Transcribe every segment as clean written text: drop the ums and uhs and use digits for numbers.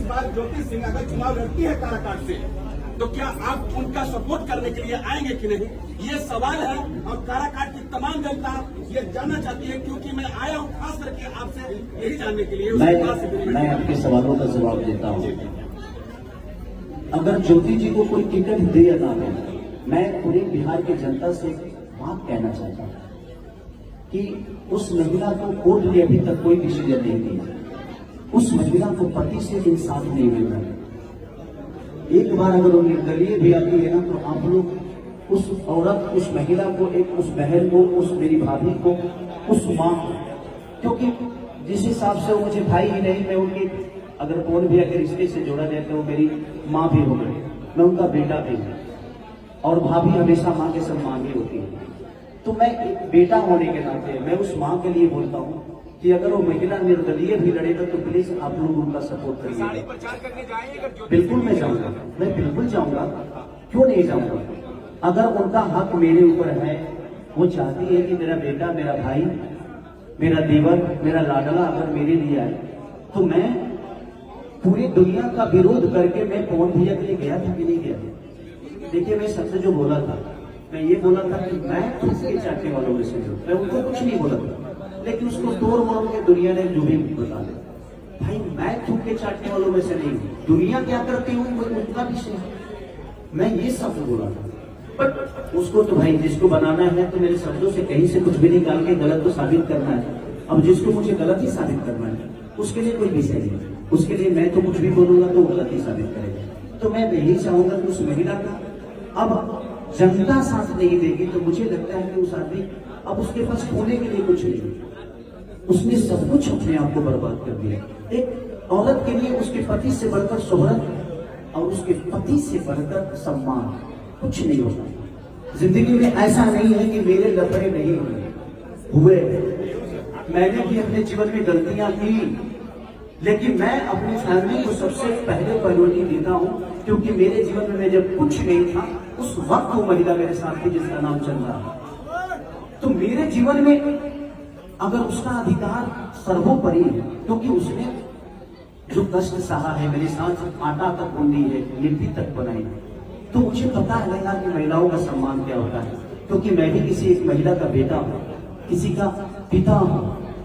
बार ज्योति सिंह अगर चुनाव लड़ती है काराकाट से, तो क्या आप उनका सपोर्ट करने के लिए आएंगे कि नहीं, ये सवाल है। और काराकाट की तमाम जनता ये जानना चाहती है, क्योंकि मैं आया हूँ खास करके आपसे यही जानने के लिए। मैं आपके सवालों का जवाब देता हूँ। अगर ज्योति जी को कोई टिकट दे या ना दे, मैं पूरे बिहार की जनता से बात कहना चाहता हूँ कि उस महिला को कोर्ट ने अभी तक कोई डिसीजन नहीं दिया। उस महिला को पति से इंसाफ नहीं मिल रहा है। एक बार अगर वो निर्दलीय भी आती है ना, तो आप लोग उस औरत, उस महिला को, उस बहन को, उस मेरी भाभी को, उस माँ को, क्योंकि जिस हिसाब से वो मुझे भाई ही नहीं, मैं उनकी अगर कौन भी अगर रिश्ते से जोड़ा जाए तो वो मेरी माँ भी हो गई, मैं उनका बेटा भी हूँ, और भाभी हमेशा माँ के सम्मान ही होती है। तो मैं एक बेटा होने के नाते मैं उस माँ के लिए बोलता हूँ कि अगर वो महिला निर्दलीय भी लड़ेगा तो प्लीज आप लोग उनका सपोर्ट करिए। बिल्कुल मैं जाऊंगा, मैं बिल्कुल जाऊंगा, क्यों नहीं जाऊंगा। अगर उनका हक मेरे ऊपर है, वो चाहती है कि मेरा बेटा, मेरा भाई, मेरा देवर, मेरा लाडला अगर मेरे लिए आए, तो मैं पूरी दुनिया का विरोध करके मैं पवन भैया के लिए गया था कि नहीं गया। देखिए, मैं सबसे जो बोला था, मैं ये बोला था कि मैं उसके चाहने वालों में से हूं, मैं उनको कुछ नहीं बोला था, लेकिन उसको तोड़ मोड़ के दुनिया ने जो भी बता दिया। भाई, मैं थूक के चाटने वालों में से नहीं हूं, दुनिया क्या करती हूँ वो उनका विषय है, मैं ये शब्द बोला था। बट उसको तो भाई जिसको बनाना है तो मेरे शब्दों से कहीं से कुछ भी निकाल के गलत तो साबित करना है। अब जिसको मुझे गलत ही साबित करना है उसके लिए कोई विषय नहीं, उसके लिए मैं तो कुछ भी बोलूंगा तो गलत ही साबित करेगा। तो मैं यही चाहूंगा कि उस महिला का अब जनता साथ नहीं देगी, तो मुझे लगता है कि उस आदमी अब उसके पास खोने के लिए कुछ नहीं, उसने सब कुछ अपने आप को बर्बाद कर दिया। एक औरत के लिए उसके पति से बढ़कर शोहरत और उसके पति से बढ़कर सम्मान कुछ नहीं होता। जिंदगी में ऐसा नहीं है कि मेरे लफड़े नहीं हुए, मैंने भी अपने जीवन में गलतियां की, लेकिन मैं अपनी फैमिली को सबसे पहले प्रायोरिटी देता हूं, क्योंकि मेरे जीवन में जब कुछ नहीं था उस वक्त वो महिला मेरे साथ थी जिसका नाम चंद्रा। तो मेरे जीवन में अगर उसका अधिकार सर्वोपरि है, क्योंकि उसने जो कष्ट सहा है, मेरे साथ आटा तक गूंदी है, लिपि तक बनाई, तो मुझे पता है ना कि महिलाओं का सम्मान क्या होता है। क्योंकि मैं भी किसी एक महिला का बेटा हूं, किसी का पिता हूं,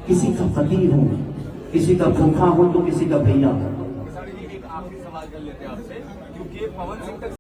किसी का पति हूं, किसी का भूखा हूं तो किसी का भैया हूं। एक आखिरी सवाल कर लेते हैं आपसे, क्योंकि पवन सिंह तक